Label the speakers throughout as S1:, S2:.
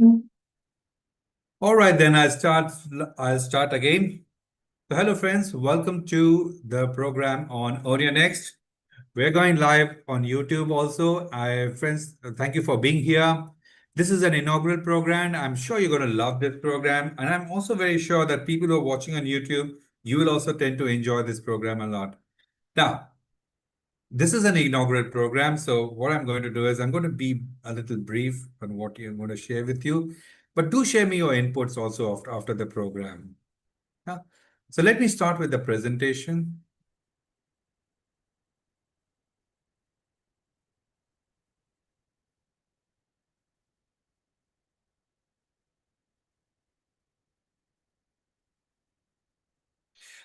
S1: Mm. All right, then I'll start again. So hello friends, welcome to the program on Audio Next. We're going live on YouTube also. I friends, thank you for being here. This is an inaugural program. I'm sure you're going to love this program, and I'm also very sure that people who are watching on YouTube, you will also tend to enjoy this program a lot. Now, this is an inaugural program, so what I'm going to do is I'm going to be a little brief on what I'm going to share with you, but do share me your inputs also after the program. Yeah. So let me start with the presentation.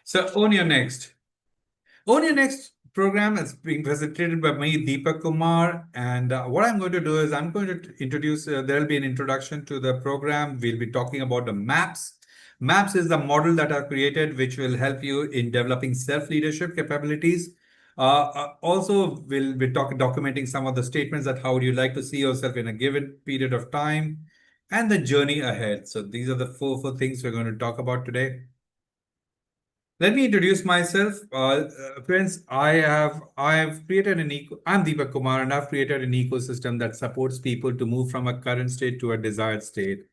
S1: So on your next. On your next program is being presented by me, Deepak Kumar. And what I'm going to do is I'm going to introduce, there will be an introduction to the program. We'll be talking about the maps. Maps is the model that are created, which will help you in developing self-leadership capabilities. Also, we'll be documenting some of the statements that how would you like to see yourself in a given period of time and the journey ahead. So these are the four things we're going to talk about today. Let me introduce myself. Friends, I have created an I'm Deepak Kumar, and I've created an ecosystem that supports people to move from a current state to a desired state.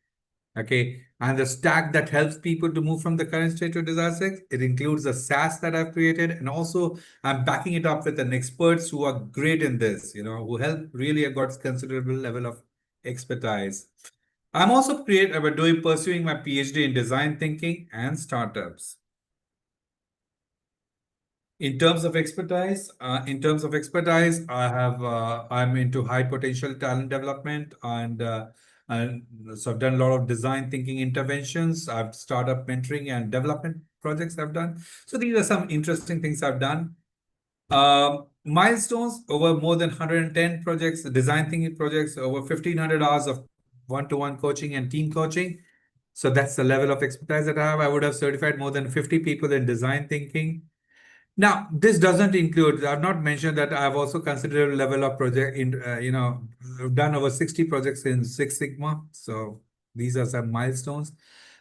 S1: Okay. And the stack that helps people to move from the current state to desired state, it includes the SaaS that I've created, and also I'm backing it up with an experts who are great in this, who help really got considerable level of expertise. I'm also pursuing my PhD in design thinking and startups. In terms of expertise, I'm into high potential talent development, and so I've done a lot of design thinking interventions. I've startup mentoring and development projects I've done. So these are some interesting things I've done. Milestones over more than 110 projects, design thinking projects, over 1,500 hours of one-to-one coaching and team coaching. So that's the level of expertise that I have. I would have certified more than 50 people in design thinking. Now, this doesn't include, I've not mentioned that I've also considered a level of project I've done over 60 projects in Six Sigma. So these are some milestones.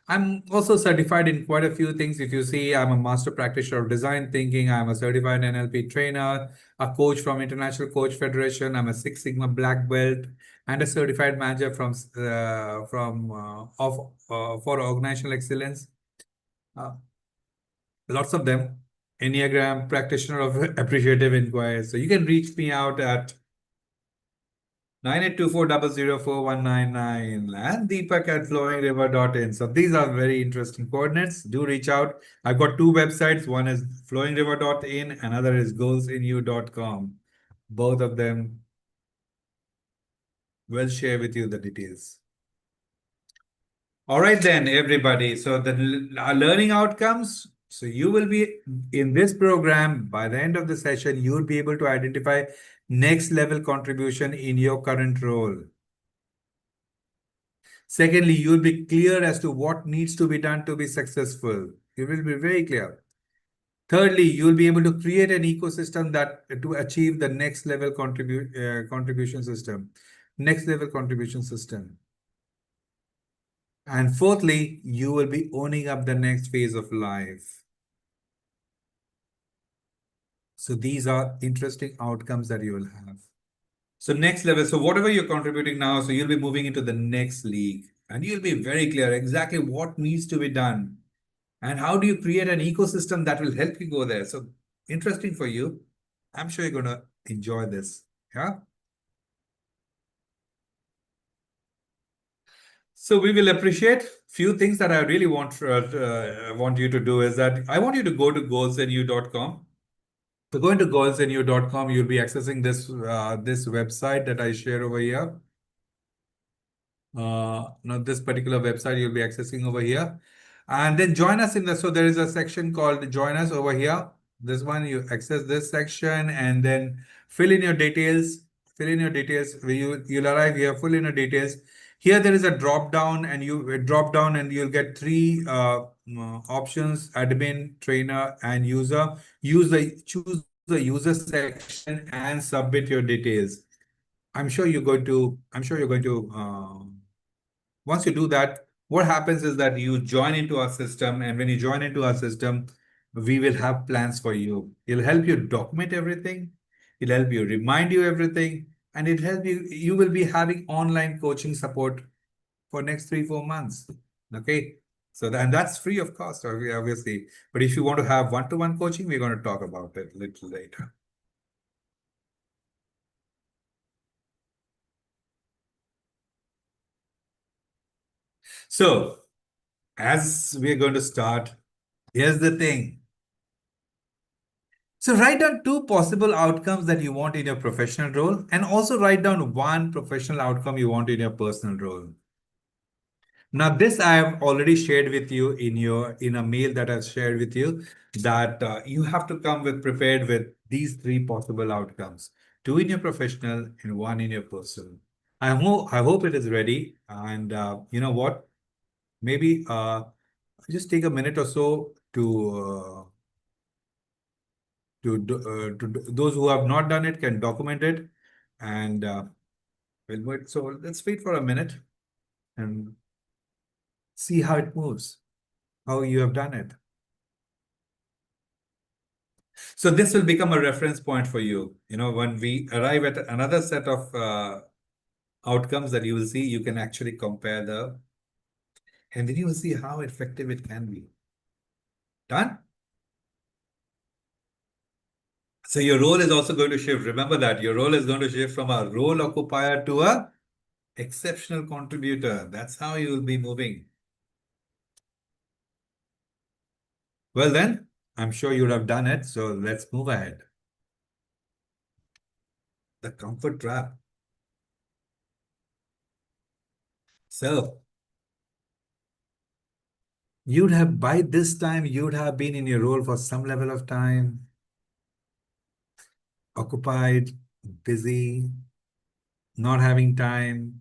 S1: I'm also certified in quite a few things. If you see, I'm a master practitioner of design thinking. I'm a certified NLP trainer, a coach from International Coach Federation. I'm a Six Sigma black belt and a certified manager for organizational excellence. Uh, Lots of them. Enneagram practitioner of appreciative inquiry. So you can reach me out at 9824004199 and Deepak at flowingriver.in. So these are very interesting coordinates. Do reach out. I've got two websites. One is flowingriver.in, another is goalsinu.com. Both of them will share with you the details. All right, then, everybody. So our learning outcomes. So you will be in this program by the end of the session, you'll be able to identify next level contribution in your current role. Secondly, you'll be clear as to what needs to be done to be successful. You will be very clear. Thirdly, you'll be able to create an ecosystem that to achieve the contribution system, next level contribution system. And fourthly, you will be owning up the next phase of life. So these are interesting outcomes that you will have. So next level. So whatever you're contributing now, so you'll be moving into the next league and you'll be very clear exactly what needs to be done and how do you create an ecosystem that will help you go there. So interesting for you. I'm sure you're going to enjoy this. Yeah. So we will appreciate few things that I really want you to do is that I want you to go to goalsnu.com. So going to goalsnu.com, you'll be accessing this website that I share over here. Now this particular website you'll be accessing over here. And then join us in the, so there is a section called join us over here. This one, you access this section and then fill in your details, where you'll arrive here, fill in your details. Here there is a drop down and you'll get three options: admin, trainer, and user. Choose the user section and submit your details. I'm sure you're going to Once you do that, what happens is that you join into our system, and when you join into our system, we will have plans for you. It'll help you document everything, it'll help you remind you everything, and it'll help you. You will be having online coaching support for next 3, 4 months. Okay. So and that's free of cost, obviously. But if you want to have one-to-one coaching, we're going to talk about it a little later. So as we're going to start, here's the thing. So write down two possible outcomes that you want in your professional role, and also write down one professional outcome you want in your personal role. Now, this I have already shared with you in a mail that I've shared with you, that you have to come with prepared with these three possible outcomes, two in your professional and one in your personal. I hope it is ready. And you know what? Maybe just take a minute or so those who have not done it can document it, and we'll wait. So let's wait for a minute and see how it moves, how you have done it. So this will become a reference point for you. You know, when we arrive at another set of outcomes that you will see, you can actually compare and then you will see how effective it can be. Done? So your role is also going to shift. Remember that your role is going to shift from a role occupier to a exceptional contributor. That's how you will be moving. Well then, I'm sure you would have done it. So let's move ahead. The comfort trap. So you'd have, by this time, you'd have been in your role for some level of time, occupied, busy, not having time.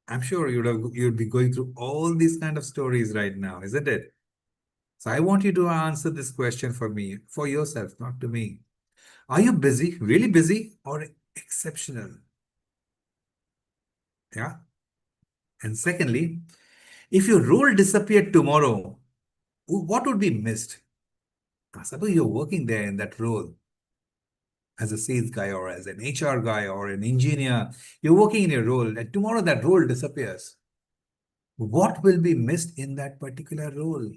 S1: I'm sure you'd be going through all these kind of stories right now, isn't it? So I want you to answer this question for me, for yourself, not to me. Are you busy, really busy, or exceptional? Yeah. And secondly, if your role disappeared tomorrow, what would be missed? Suppose you're working there in that role as a sales guy or as an HR guy or an engineer. You're working in a role, and tomorrow that role disappears. What will be missed in that particular role?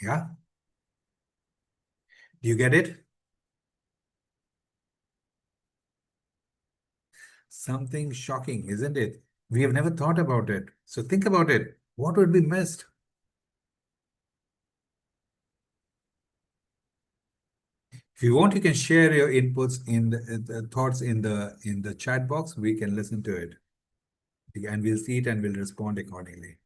S1: Yeah. Do you get it? Something shocking, isn't it? We have never thought about it. So think about it. What would be missed? If you want, you can share your inputs the thoughts in the chat box. We can listen to it, and we'll see it and we'll respond accordingly.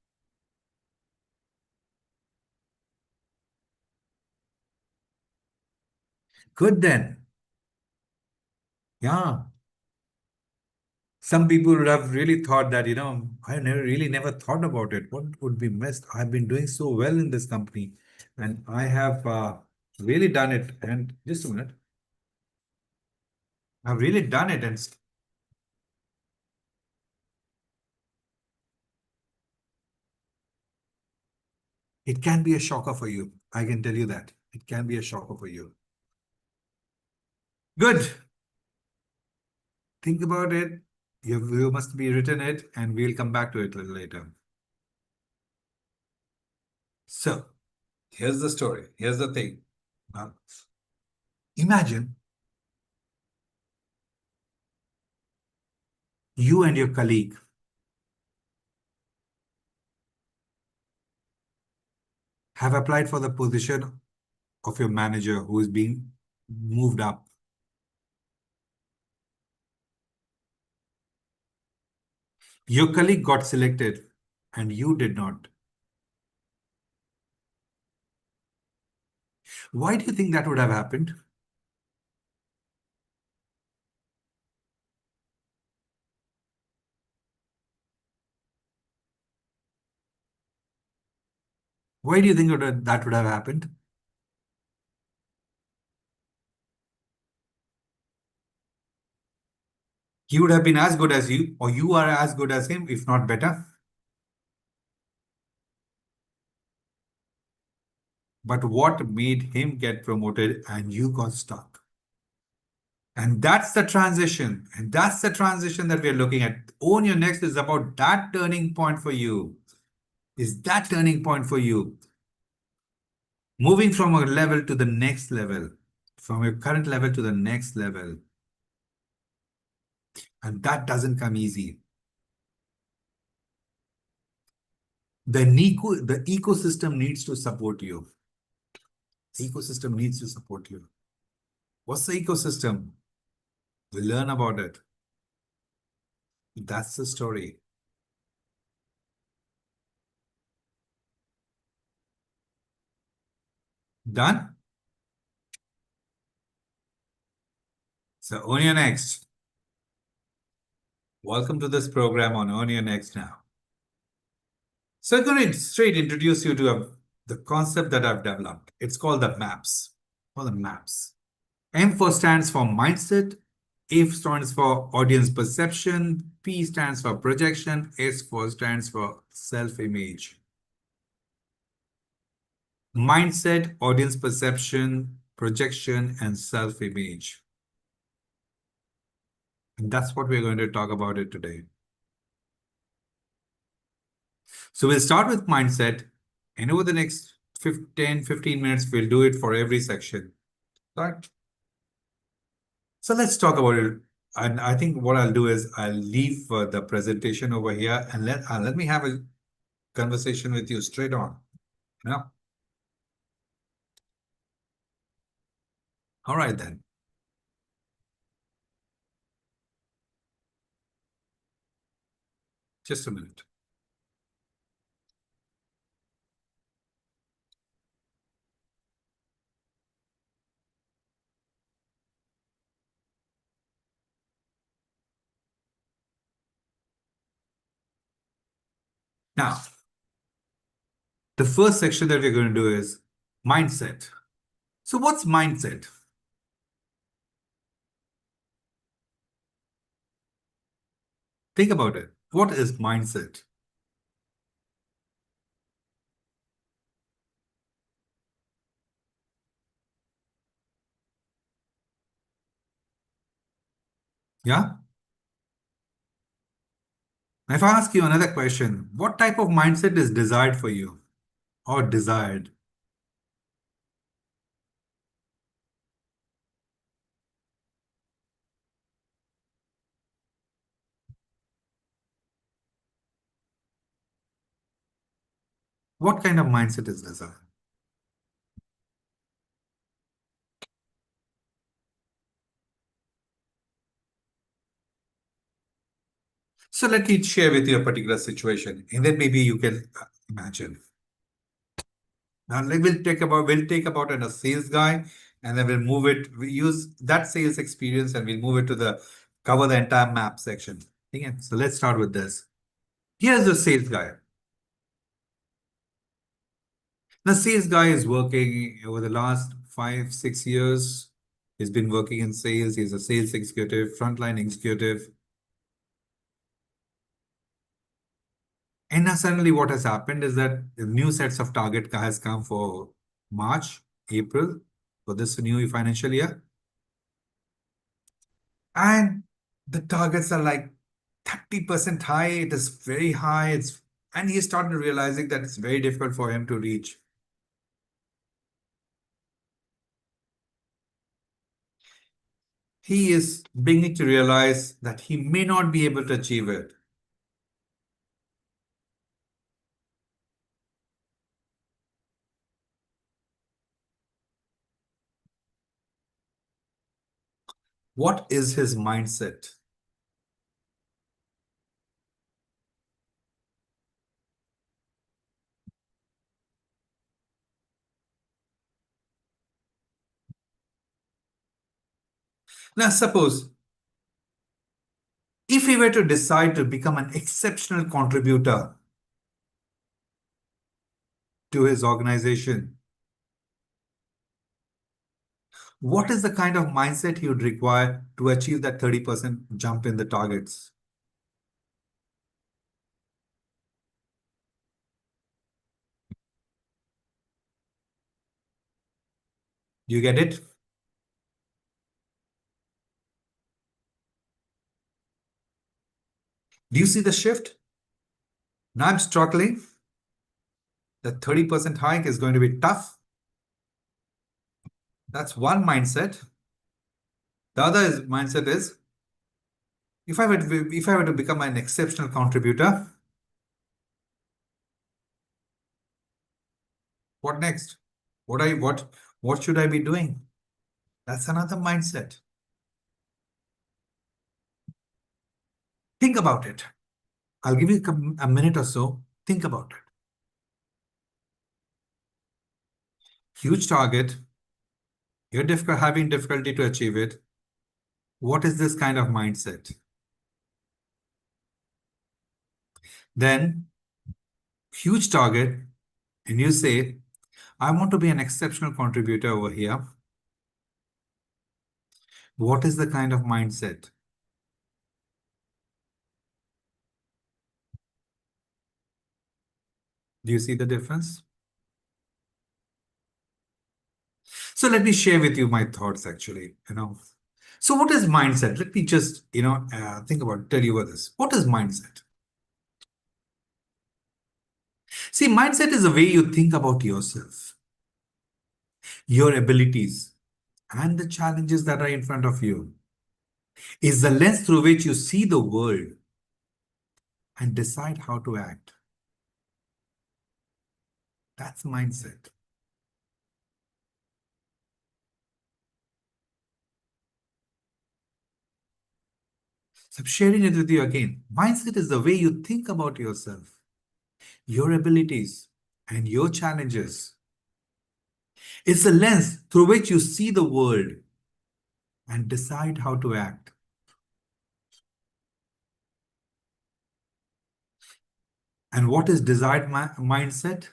S1: Good then. Yeah. Some people would have really thought that, I never thought about it. What would be missed? I've been doing so well in this company, and I have really done it. And just a minute, I've really done it, and it can be a shocker for you. I can tell you that. It can be a shocker for you. Good. Think about it. You must be written it, and we'll come back to it a little later. So, here's the story. Here's the thing. Now, imagine you and your colleague have applied for the position of your manager who is being moved up. Your colleague got selected and you did not. Why do you think that would have happened? Why do you think that would have happened? He would have been as good as you, or you are as good as him, if not better. But what made him get promoted and you got stuck? And that's the transition. And that's the transition that we're looking at. Own Your Next is about that turning point for you. Is that turning point for you? Moving from a level to the next level, from your current level to the next level. And that doesn't come easy. The ecosystem needs to support you. The ecosystem needs to support you. What's the ecosystem? We learn about it. That's the story. Done? So Own Your Next. Welcome to this program on Own Your Next now. So I'm going to straight introduce you to the concept that I've developed. It's called the MAPS. Or the MAPS. M for stands for mindset. A stands for audience perception. P stands for projection. S for stands for self-image. Mindset, audience perception, projection, and self-image. And that's what we're going to talk about it today. So we'll start with mindset, and over the next 15 minutes, we'll do it for every section. Right? So let's talk about it. And I think what I'll do is I'll leave the presentation over here and let me have a conversation with you straight on. Yeah. All right then. Just a minute. Now, the first section that we're going to do is mindset. So what's mindset? Think about it. What is mindset? Yeah? Now, if I ask you another question, what type of mindset is desired for you or desired? What kind of mindset is desired? So let me share with you a particular situation, and then maybe you can imagine. Now we'll take about a sales guy, and then we'll move it. We use that sales experience, and we'll move it to the cover the entire map section. Okay, so let's start with this. Here's the sales guy. The sales guy is working over the last 5, 6 years. He's been working in sales. He's a sales executive, frontline executive. And now suddenly what has happened is that the new sets of target has come for March, April, for this new financial year. And the targets are like 30% high. It is very high. And he started realizing that it's very difficult for him to reach. He is beginning to realize that he may not be able to achieve it. What is his mindset? Now, suppose if he were to decide to become an exceptional contributor to his organization, What is the kind of mindset you would require to achieve that 30% jump in the targets? Do you get it? Do you see the shift? Now I'm struggling. The 30% hike is going to be tough. That's one mindset. The other mindset is if I were to become an exceptional contributor, what next? What should I be doing? That's another mindset. Think about it. I'll give you a minute or so. Think about it. Huge target. You're having difficulty to achieve it. What is this kind of mindset? Then, huge target, and you say, I want to be an exceptional contributor over here. What is the kind of mindset? Do you see the difference? So let me share with you my thoughts actually, So what is mindset? Let me just, think about, tell you what this. What is mindset? See, mindset is the way you think about yourself, your abilities, and the challenges that are in front of you. Is the lens through which you see the world and decide how to act. That's mindset. So I'm sharing it with you again. Mindset is the way you think about yourself, your abilities, and your challenges. It's the lens through which you see the world and decide how to act. And what is desired mindset?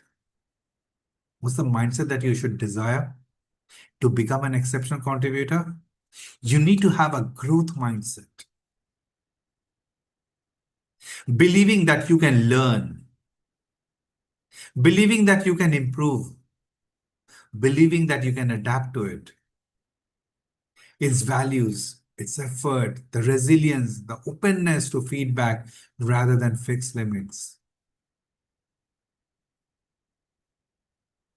S1: What's the mindset that you should desire to become an exceptional contributor? You need to have a growth mindset, believing that you can learn, believing that you can improve, believing that you can adapt to it. Its values, its effort, the resilience, the openness to feedback rather than fixed limits.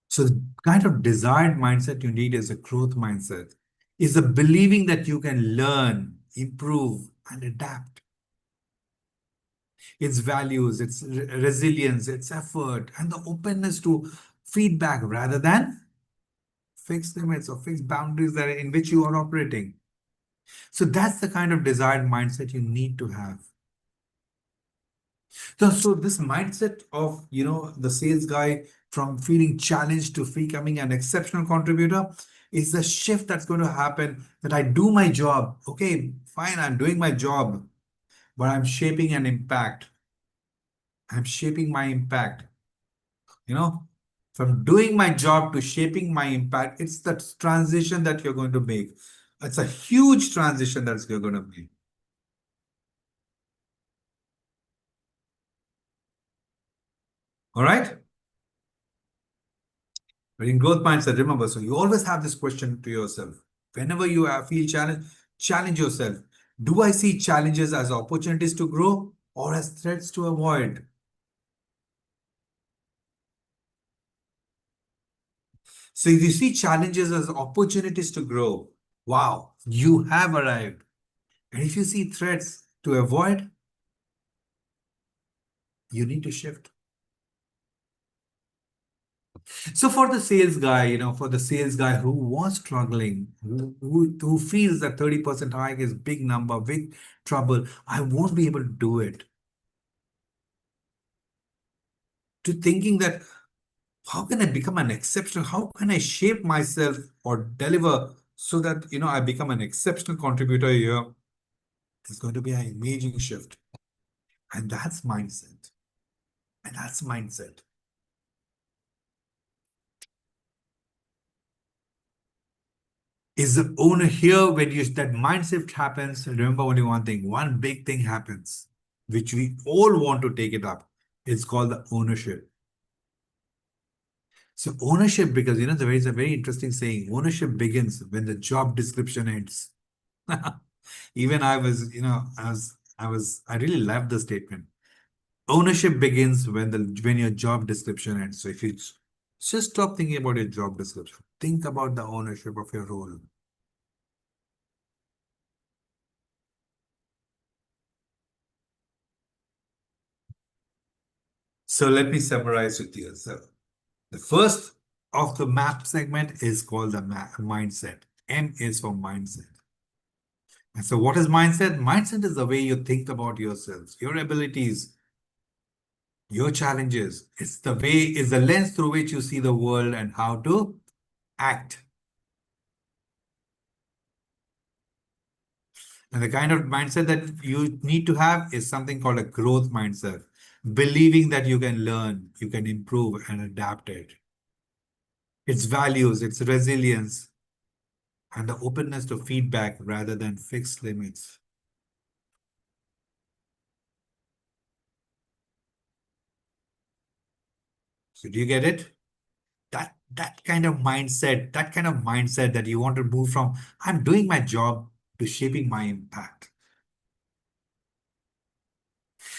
S1: So the kind of desired mindset you need is a growth mindset, is the believing that you can learn, improve, and adapt. Its values, its resilience, its effort, and the openness to feedback rather than fixed limits or fixed boundaries that are in which you are operating. So that's the kind of desired mindset you need to have. So this mindset of, the sales guy from feeling challenged to becoming an exceptional contributor is the shift that's going to happen that I do my job. Okay, fine, I'm doing my job, but I'm shaping an impact. I'm shaping my impact, you know, from doing my job to shaping my impact. It's that transition that you're going to make. It's a huge transition that you're going to make. All right. But in growth mindset, remember, so you always have this question to yourself. Whenever you feel challenged, challenge yourself. Do I see challenges as opportunities to grow or as threats to avoid? So if you see challenges as opportunities to grow, wow, you have arrived. And if you see threats to avoid, you need to shift. So for the sales guy, for the sales guy who was struggling, who feels that 30% hike is big number, big trouble, I won't be able to do it. To thinking that how can I become an exceptional? How can I shape myself or deliver so that I become an exceptional contributor here? It's going to be an amazing shift. And that's mindset. And that's mindset. Is the owner here when you that mind shift happens? Remember only one thing, one big thing happens, which we all want to take it up. It's called the ownership. So ownership, because there is a very interesting saying, ownership begins when the job description ends. Even I was, I really loved the statement. Ownership begins when your job description ends. So if you just stop thinking about your job description, think about the ownership of your role. So let me summarize with you. So the first of the map segment is called the mindset. M is for mindset. And so what is mindset? Mindset is the way you think about yourselves, your abilities, your challenges. It's the lens through which you see the world and how to act. And the kind of mindset that you need to have is something called a growth mindset, believing that you can learn, you can improve and adapt it. Its values, its resilience, and the openness to feedback rather than fixed limits. So do you get it? That kind of mindset that you want to move from I'm doing my job to shaping my impact.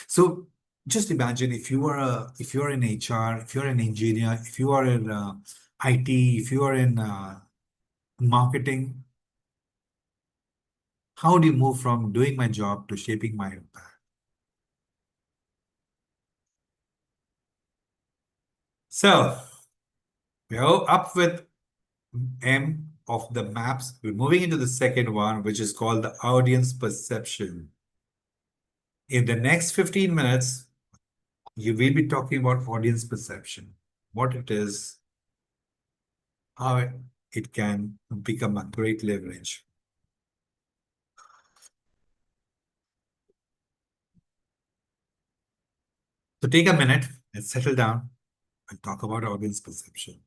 S1: So just imagine if you're in HR, if you're an engineer, if you are in IT, if you are in marketing, how do you move from doing my job to shaping my impact? So we're up with M of the maps. We're moving into the second one, which is called the audience perception. In the next 15 minutes, you will be talking about audience perception, what it is, how it can become a great leverage. So take a minute and settle down and talk about audience perception.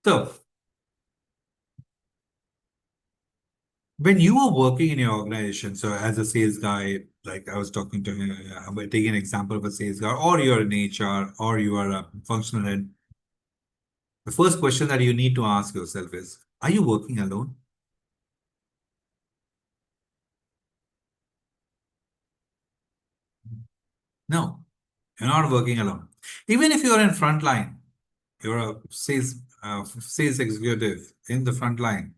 S1: So when you are working in your organization, so as a sales guy, like I was talking to him, I'm taking an example of a sales guy, or you're in HR, or you are a functional head, the first question that you need to ask yourself is, are you working alone? No, you're not working alone. Even if you're in front line, you're a sales executive in the front line,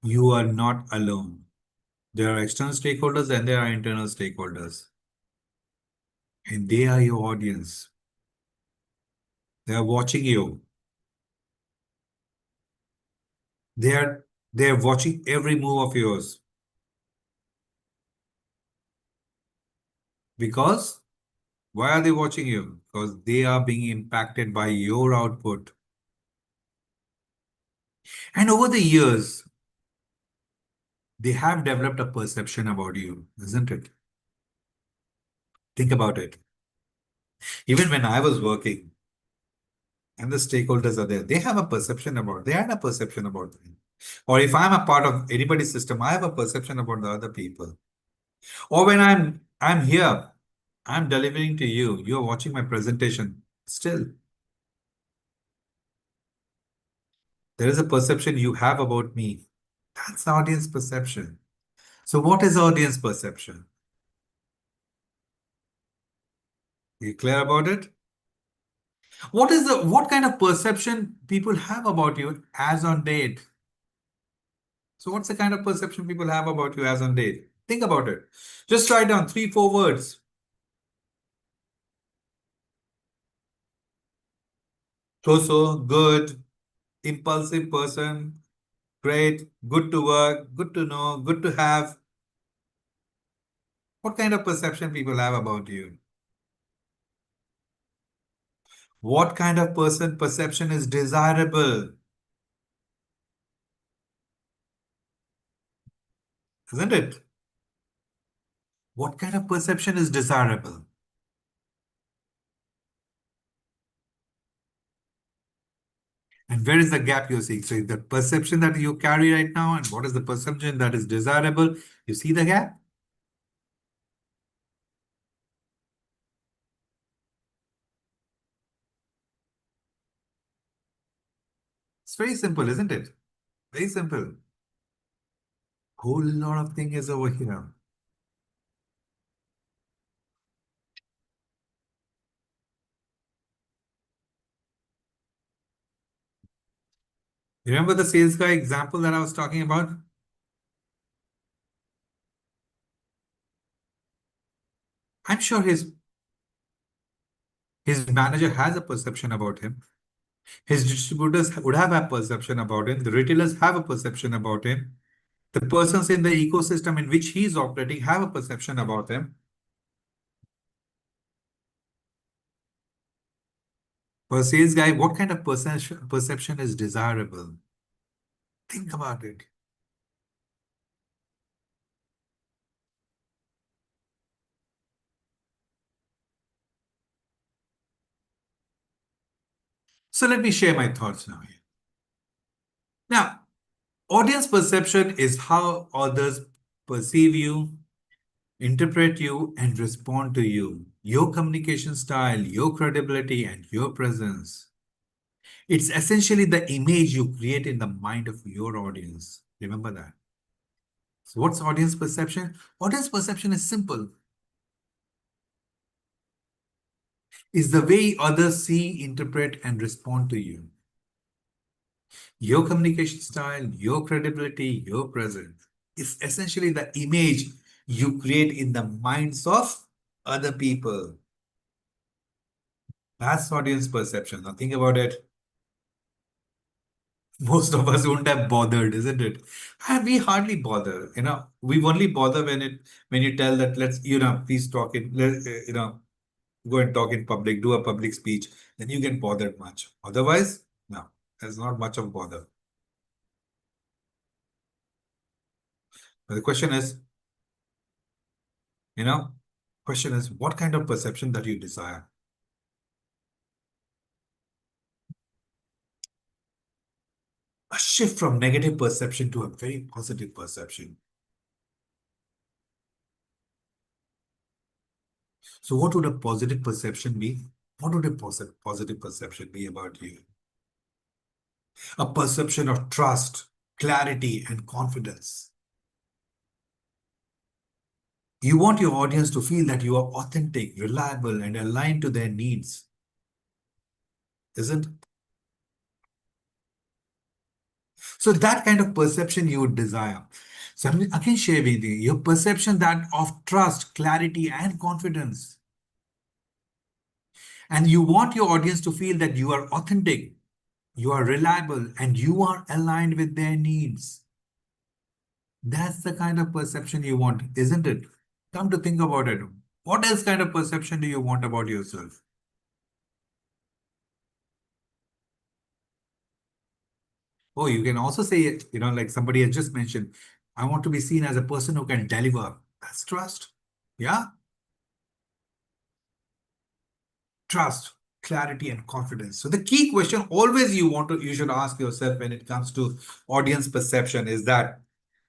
S1: you are not alone. There are external stakeholders and there are internal stakeholders, and they are your audience. They are watching you. They are they are watching every move of yours because why are they watching you? Because they are being impacted by your output. And over the years, they have developed a perception about you, isn't it? Think about it. Even when I was working and the stakeholders are there, they had a perception about me. Or if I'm a part of anybody's system, I have a perception about the other people. Or when I'm here, I'm delivering to you, you're watching my presentation. Still, there is a perception you have about me. That's the audience perception. So what is audience perception? You clear about it? What kind of perception people have about you as on date? So what's the kind of perception people have about you as on date? Think about it. Just write down three, four words. So good, impulsive person, great, good to work, good to know, good to have. What kind of perception people have about you? What kind of person perception is desirable? Isn't it? What kind of perception is desirable? And where is the gap you're seeing? So the perception that you carry right now and what is the perception that is desirable? You see the gap? It's very simple, isn't it? Very simple. Whole lot of thing is over here. You remember the sales guy example that I was talking about? I'm sure his manager has a perception about him. His distributors would have a perception about him. The retailers have a perception about him. The persons in the ecosystem in which he is operating have a perception about him. For a sales guy, what kind of perception is desirable? Think about it. So let me share my thoughts now here. Now, audience perception is how others perceive you, interpret you, and respond to you. Your communication style, your credibility, and your presence. It's essentially the image you create in the mind of your audience. Remember that. So, what's audience perception? Audience perception is simple. It's the way others see, interpret, and respond to you. Your communication style, your credibility, your presence is essentially the image you create in the minds of other people. That's audience perception. Now think about it. Most of us wouldn't have bothered, isn't it? And we hardly bother. We only bother when you tell that please talk in go and talk in public, do a public speech, then you get bothered much. Otherwise, no, there's not much of bother. But the you know, question is what kind of perception that you desire? A shift from negative perception to a very positive perception. So, what would a positive perception be? What would a positive perception be about you? A perception of trust, clarity, and confidence. You want your audience to feel that you are authentic, reliable, and aligned to their needs, isn't it? So that kind of perception you would desire. So I can share with you your perception that of trust, clarity, and confidence. And you want your audience to feel that you are authentic, you are reliable, and you are aligned with their needs. That's the kind of perception you want, isn't it? Come to think about it. What else kind of perception do you want about yourself? Oh, you can also say, like somebody has just mentioned, I want to be seen as a person who can deliver. That's trust. Yeah. Trust, clarity, and confidence. So the key question always you should ask yourself when it comes to audience perception is that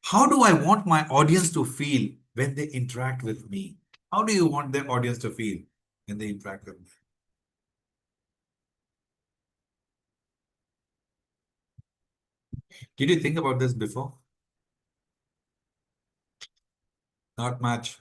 S1: how do I want my audience to feel when they interact with me? How do you want the audience to feel when they interact with me? Did you think about this before? Not much.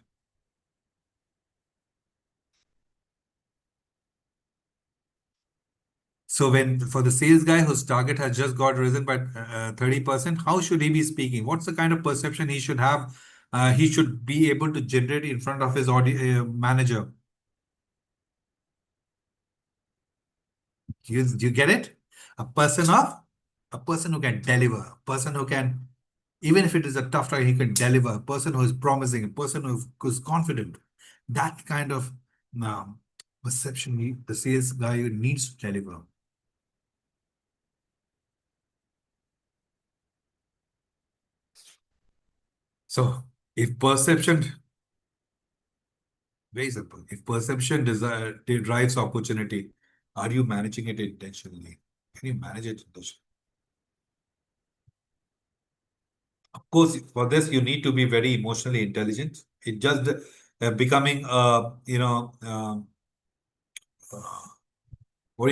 S1: So when for the sales guy whose target has just got risen by 30%, how should he be speaking? What's the kind of perception he should have? He should be able to generate in front of his manager. Do you get it? A person of a person who can deliver, a person who can, even if it is a tough time, he can deliver, a person who is promising, a person who's confident. That kind of um, perception the sales guy needs to deliver. So if perception, very simple, if perception drives opportunity, are you managing it intentionally? Can you manage it intentionally? Of course, for this, you need to be very emotionally intelligent. It just becoming, what do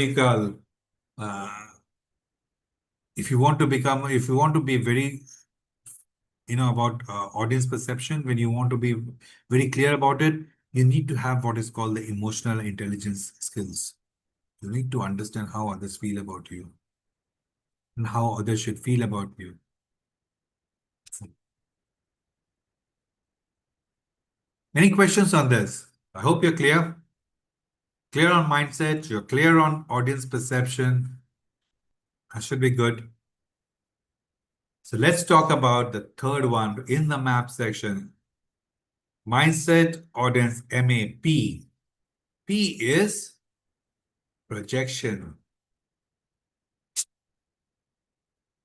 S1: you call, uh, if you want to be very, about audience perception, when you want to be very clear about it, you need to have what is called the emotional intelligence skills. You need to understand how others feel about you and how others should feel about you. Any questions on this? I hope you're clear. Clear on mindset, you're clear on audience perception. That should be good. So let's talk about the third one in the map section. Mindset, audience, MAP. P is projection.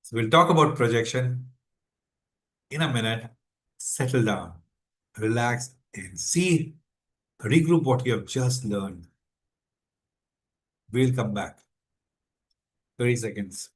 S1: So we'll talk about projection in a minute. Settle down, relax, and see, regroup what you have just learned. We'll come back. 30 seconds.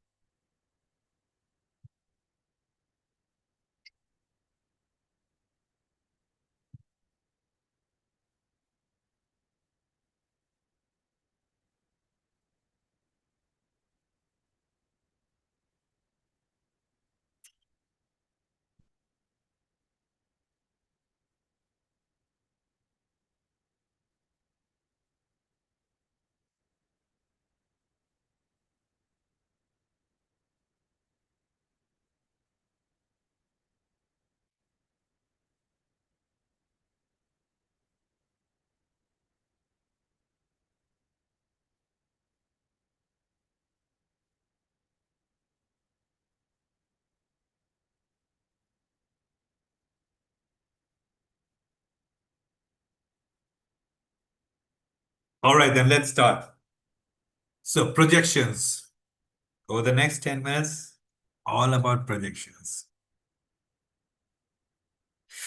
S1: All right, then let's start. So, projections. Over the next 10 minutes, all about projections.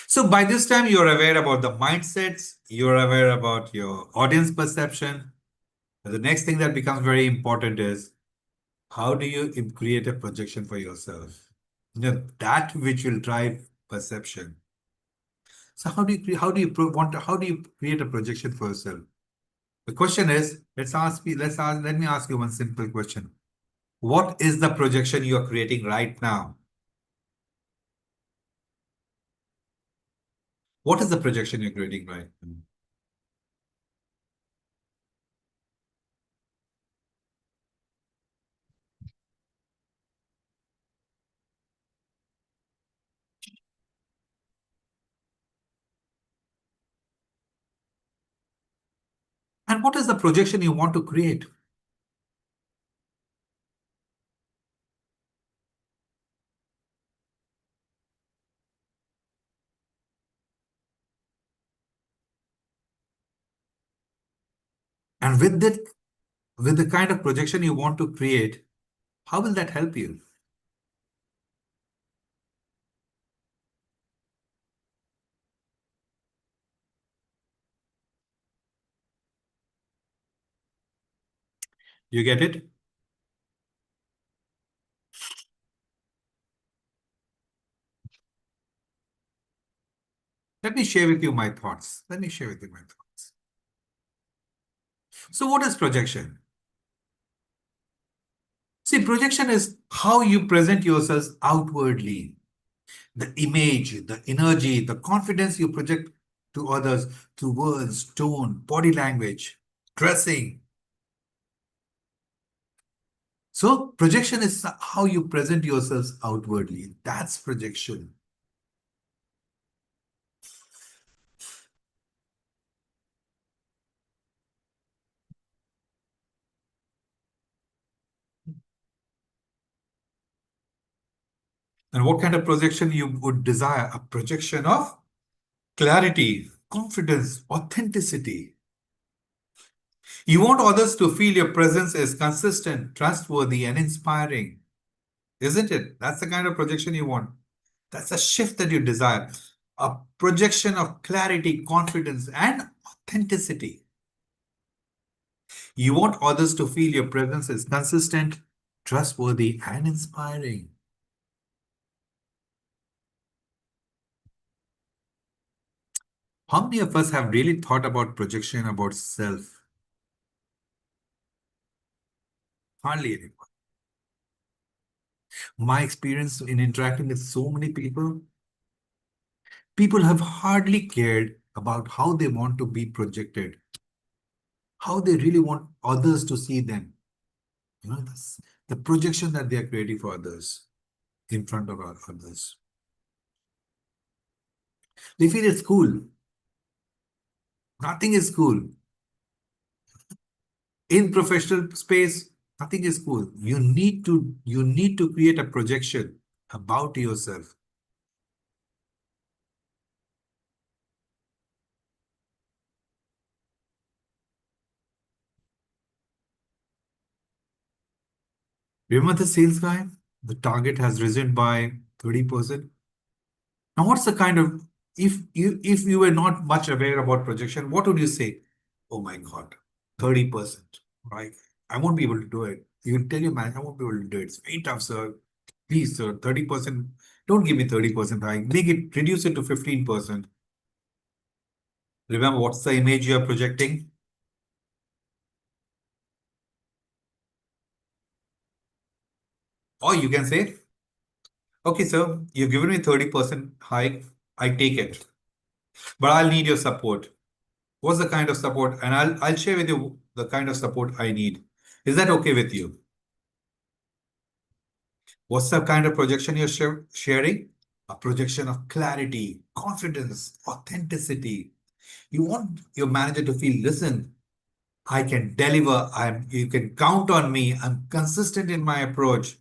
S1: So, by this time, you're aware about the mindsets, you're aware about your audience perception. But the next thing that becomes very important is how do you create a projection for yourself? That which will drive perception. So, how do you create a projection for yourself? The question is, let me ask you one simple question. What is the projection you are creating right now? What is the projection you're creating right now? And what is the projection you want to create? And with the kind of projection you want to create, how will that help you? You get it? Let me share with you my thoughts. Let me share with you my thoughts. So, what is projection? See, projection is how you present yourselves outwardly. The image, the energy, the confidence you project to others through words, tone, body language, dressing. So, projection is how you present yourselves outwardly. That's projection. And what kind of projection you would desire? A projection of clarity, confidence, authenticity. You want others to feel your presence is consistent, trustworthy, and inspiring, isn't it? That's the kind of projection you want. That's a shift that you desire. A projection of clarity, confidence, and authenticity. You want others to feel your presence is consistent, trustworthy, and inspiring. How many of us have really thought about projection about self? Hardly anyone. My experience in interacting with so many people, people have hardly cared about how they want to be projected, how they really want others to see them. That's the projection that they are creating for others in front of others. They feel it's cool. Nothing is cool. In professional space, nothing is cool. You need to create a projection about yourself. Remember the sales guy? The target has risen by 30%. Now, what's the kind of if you were not much aware about projection, what would you say? Oh my God, 30%, right? I won't be able to do it. You will tell your man, I won't be able to do it. It's very tough, sir. Please, sir, 30%. Don't give me 30% hike. Reduce it to 15%. Remember, what's the image you are projecting? Or you can say, okay, sir, you've given me 30% hike. I take it. But I'll need your support. What's the kind of support? And I'll share with you the kind of support I need. Is that okay with you? What's the kind of projection you're sharing? A projection of clarity, confidence, authenticity. You want your manager to feel, listen, I can deliver. You can count on me. I'm consistent in my approach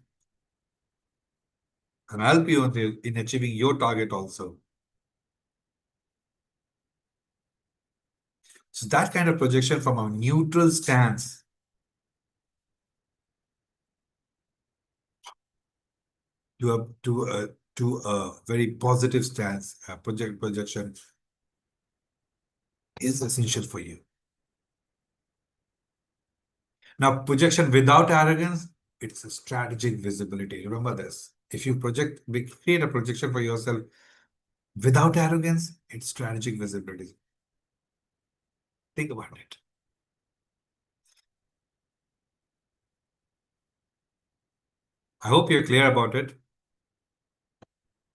S1: and I'll help you in achieving your target also. So that kind of projection from a neutral stance to a very positive stance, projection is essential for you. Now, projection without arrogance, it's a strategic visibility. Remember this. If you create a projection for yourself without arrogance, it's strategic visibility. Think about it. I hope you're clear about it,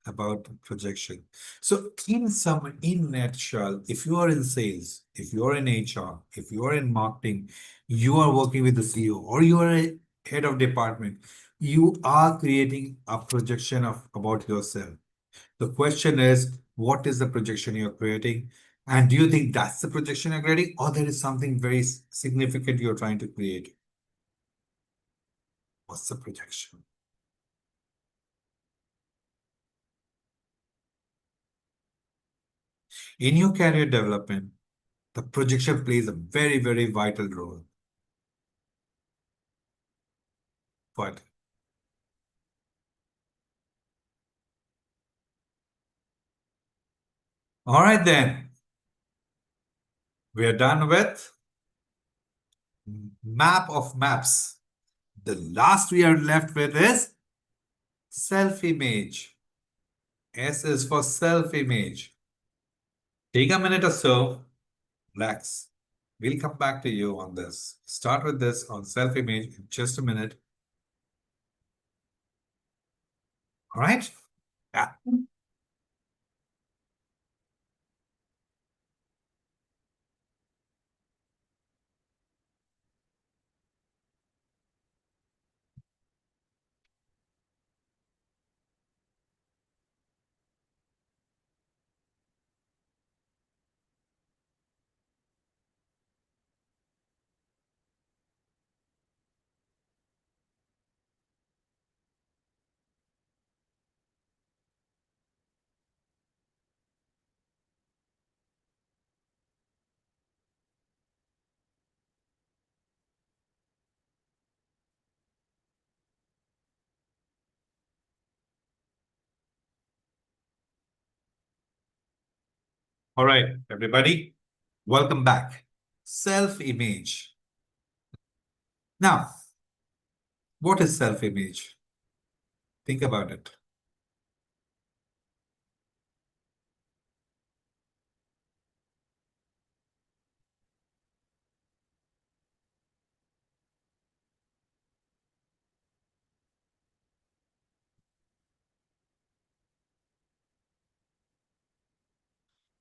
S1: about projection. So, in nutshell, if you are in sales, if you are in HR, if you are in marketing, you are working with the CEO, or you are a head of department, you are creating a projection about yourself. The question is, what is the projection you're creating? And do you think that's the projection you're creating, or there is something very significant you're trying to create? What's the projection? In your career development, the projection plays a very, very vital role. But all right, then, we are done with map of maps. The last we are left with is self image. S is for self image. Take a minute or so, relax. We'll come back to you on this. Start with this on self image in just a minute. All right? Yeah. All right, everybody, welcome back. Self image. Now, what is self image? Think about it.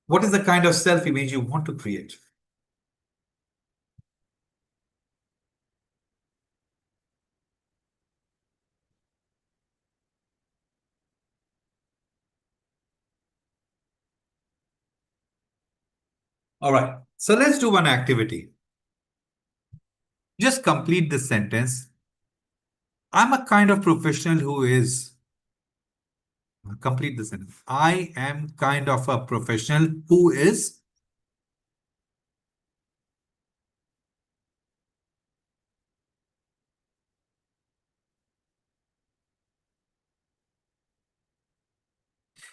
S1: What is the kind of self image you want to create? All right, so let's do one activity. Just complete this sentence. I'm a kind of professional who is, complete the sentence. I am kind of a professional who is,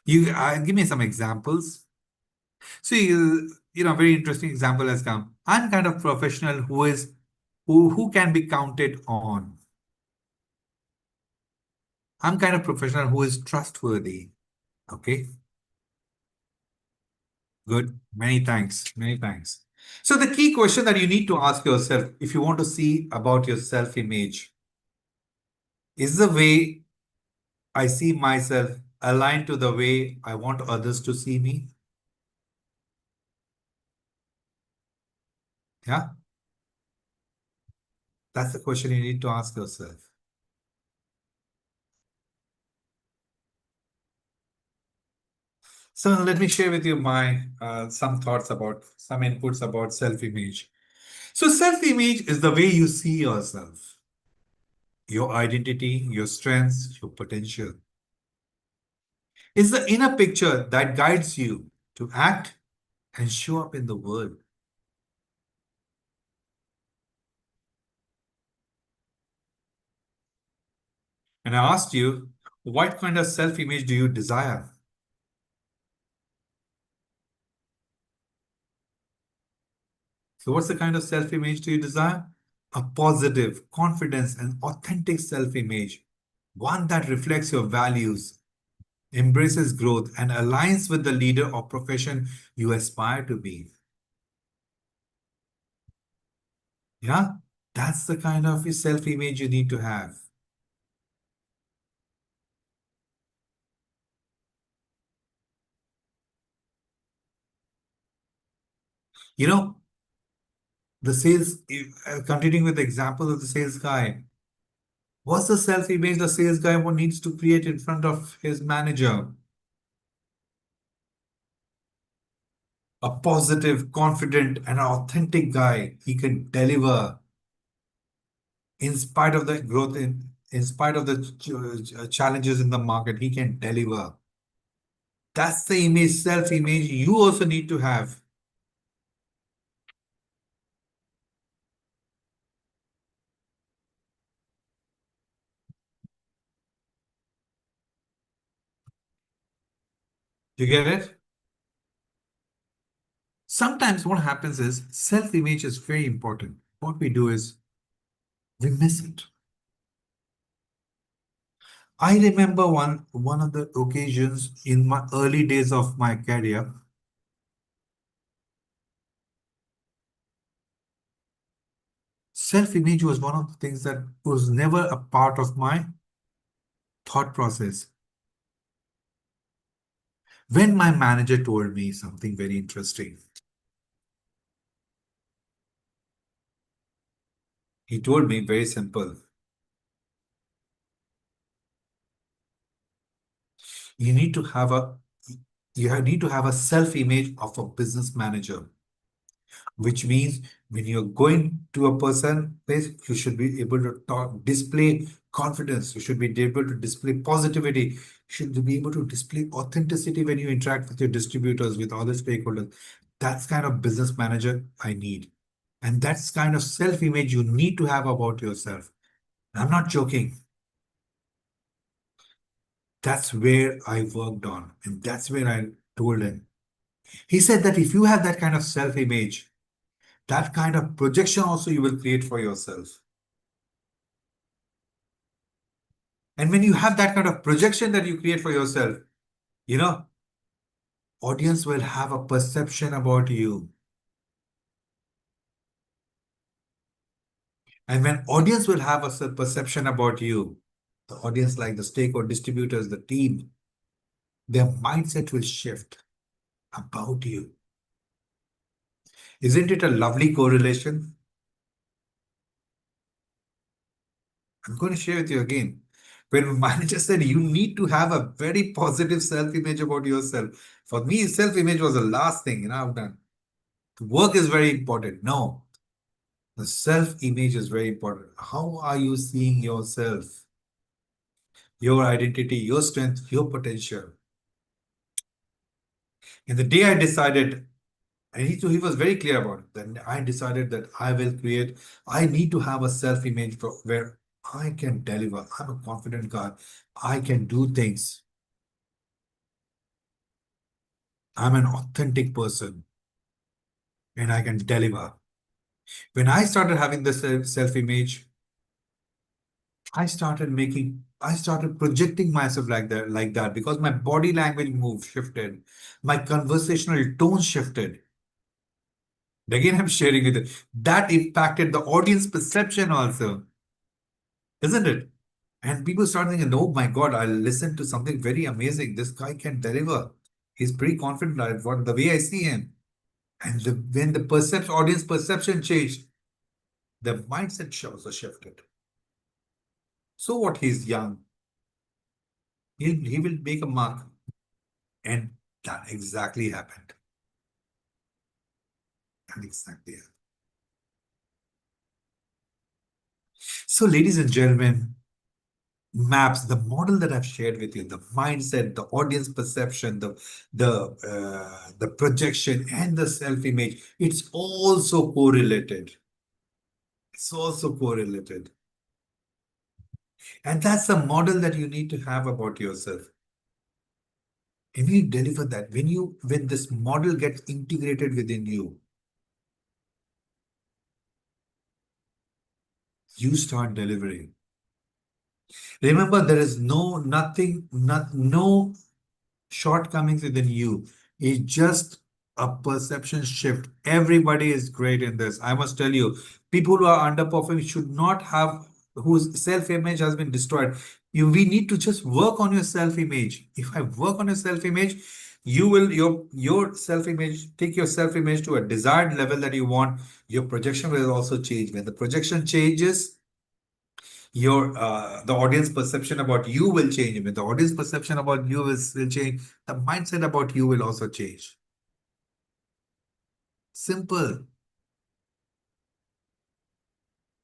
S1: give me some examples. See, very interesting example has come. I'm kind of professional who can be counted on. I'm kind of professional who is trustworthy. Okay, good. Many thanks. Many thanks. So the key question that you need to ask yourself if you want to see about your self-image is the way I see myself aligned to the way I want others to see me? Yeah, that's the question you need to ask yourself. So let me share with you my some thoughts about some inputs about self-image. So self-image is the way you see yourself, your identity, your strengths, your potential. It's the inner picture that guides you to act and show up in the world. And I asked you, what kind of self-image do you desire? So what's the kind of self-image do you desire? A positive, confidence, and authentic self-image, one that reflects your values, embraces growth, and aligns with the leader or profession you aspire to be. Yeah, that's the kind of self-image you need to have. You know, the sales, continuing with the example of the sales guy, what's the self-image the sales guy needs to create in front of his manager? A positive, confident, and authentic guy. He can deliver in spite of the growth, in spite of the challenges in the market. He can deliver. That's the image, self-image you also need to have. You get it? Sometimes what happens is self-image is very important. What we do is we miss it. I remember one of the occasions in my early days of my career. Self-image was one of the things that was never a part of my thought process. When my manager told me something very interesting, he told me very simple. You need to have a need to have a self-image of a business manager, which means when you're going to a person place, you should be able to display confidence. You should be able to display positivity. You should be able to display authenticity when you interact with your distributors, with other stakeholders. That's kind of business manager I need. And that's kind of self-image you need to have about yourself. I'm not joking. That's where I worked on. And that's where I told him. He said that if you have that kind of self image, that kind of projection also you will create for yourself. And when you have that kind of projection that you create for yourself, you know, audience will have a perception about you. And when audience will have a perception about you, the audience, like the stakeholder distributors, the team, their mindset will shift about you. Isn't it a lovely correlation? I'm going to share with you again. When manager said you need to have a very positive self-image about yourself. For me, self-image was the last thing, I've done. Work is very important. No, the self-image is very important. How are you seeing yourself, your identity, your strength, your potential? And the day I decided, and he was very clear about it, then I decided that I need to have a self-image where I can deliver. I'm a confident guy. I can do things. I'm an authentic person and I can deliver. When I started having this self-image, I started projecting myself like that because my body language moved, shifted. My conversational tone shifted. Again, I'm sharing with you. That impacted the audience perception also, isn't it? And people start thinking, oh my God, I listened to something very amazing. This guy can deliver. He's pretty confident at what the way I see him. And when the audience perception changed, the mindset also shifted. So what? He's young. He will make a mark. And that exactly happened. That exactly happened. So, ladies and gentlemen, maps, the model that I've shared with you, the mindset, the audience perception, the projection, and the self-image, it's also correlated. It's also correlated. And that's the model that you need to have about yourself. And when you deliver that, when this model gets integrated within you, you start delivering. Remember, there is no shortcomings within you. It's just a perception shift. Everybody is great in this. I must tell you, people who are underperforming should not have, whose self-image has been destroyed. We need to just work on your self-image. If I work on your self-image, your self-image, take your self-image to a desired level that you want. Your projection will also change. When the projection changes, your the audience perception about you will change. When the audience perception about you will change, the mindset about you will also change. Simple.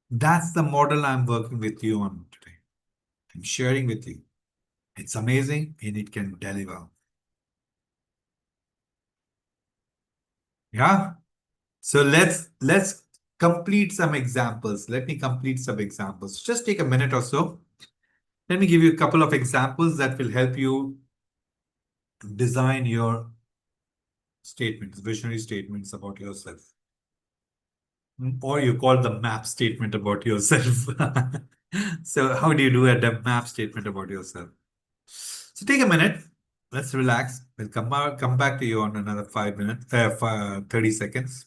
S1: That's the model I'm working with you on today. I'm sharing with you. It's amazing and it can deliver. Yeah. So let's complete some examples. Let me complete some examples. Just take a minute or so. Let me give you a couple of examples that will help you design your statements, visionary statements about yourself. Or you call the map statement about yourself. So how do you do a map statement about yourself? So take a minute. Let's relax. We'll come back to you on another 5 minutes, 30 seconds.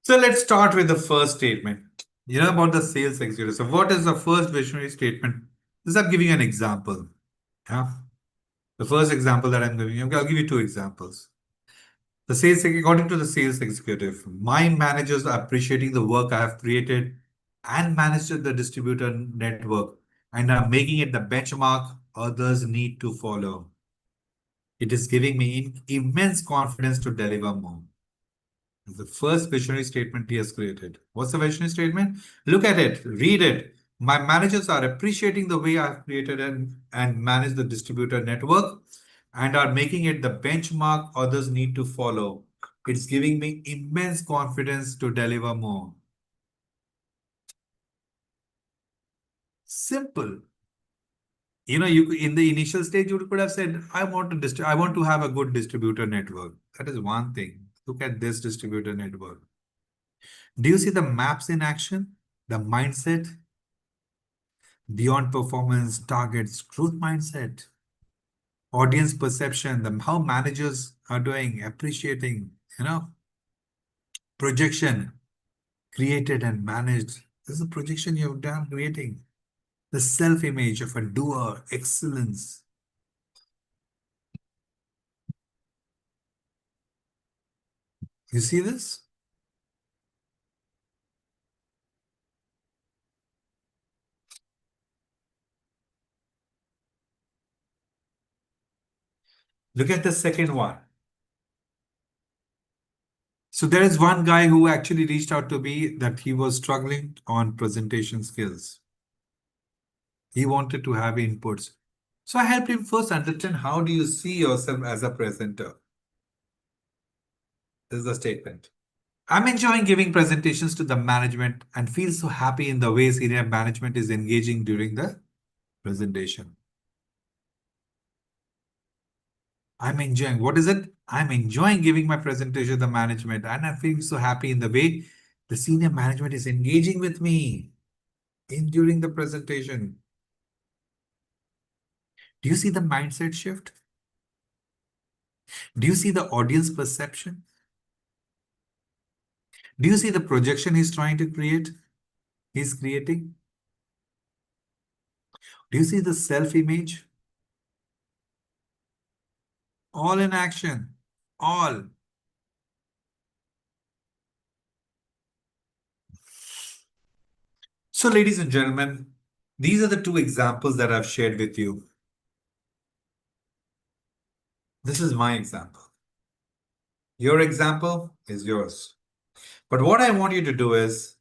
S1: So let's start with the first statement. You know about the sales executive. So what is the first visionary statement? This I'm giving you an example. Yeah. The first example that I'm giving you, okay, I'll give you two examples. According to the sales executive, my managers are appreciating the work I have created and managed the distributor network and are making it the benchmark others need to follow. It is giving me immense confidence to deliver more. The first visionary statement he has created. What's the visionary statement? Look at it, read it. My managers are appreciating the way I've created and managed the distributor network and are making it the benchmark others need to follow. It's giving me immense confidence to deliver more. Simple. You know, you in the initial stage you could have said, I want to have a good distributor network. That is one thing. Look at this distributor network. Do you see the maps in action? The mindset, beyond performance, targets, growth mindset, audience perception, how managers are doing, appreciating, you know, projection, created and managed. This is a projection you've done creating. The self-image of a doer, excellence. You see this? Look at the second one. So there is one guy who actually reached out to me that he was struggling on presentation skills. He wanted to have inputs. So I helped him first understand how do you see yourself as a presenter. This is the statement. I'm enjoying giving presentations to the management and feel so happy in the way senior management is engaging during the presentation. I'm enjoying. What is it? I'm enjoying giving my presentation to the management and I feel so happy in the way the senior management is engaging with me in during the presentation. Do you see the mindset shift? Do you see the audience perception? Do you see the projection he's trying to create? He's creating? Do you see the self-image? All in action. All. So, ladies and gentlemen, these are the two examples that I've shared with you. This is my example. Your example is yours. But what I want you to do is,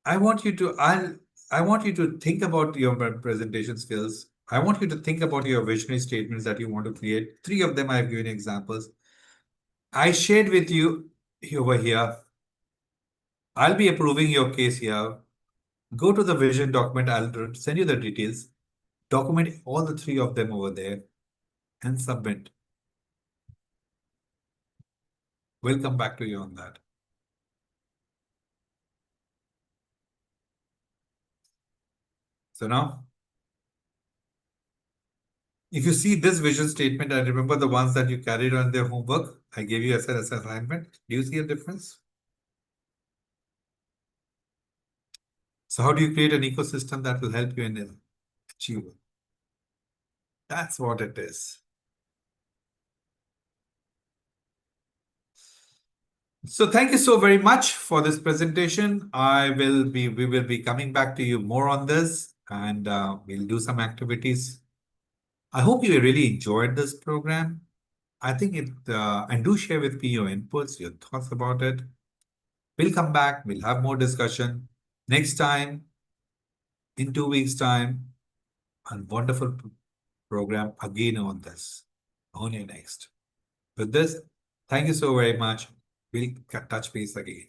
S1: I want you to, I want you to think about your presentation skills. I want you to think about your visionary statements that you want to create. Three of them I've given examples. I shared with you over here. I'll be approving your case here. Go to the vision document. I'll send you the details. Document all the three of them over there and submit. We'll come back to you on that. So now, if you see this vision statement and remember the ones that you carried on their homework, I gave you as an assignment. Do you see a difference? So how do you create an ecosystem that will help you in achieve? That's what it is. So thank you so very much for this presentation. We will be coming back to you more on this and we'll do some activities. I hope you really enjoyed this program. I think and do share with me your inputs, your thoughts about it. We'll come back. We'll have more discussion next time in 2 weeks' time. A wonderful program again on this. On your next. With this, thank you so very much. We'll touch base again.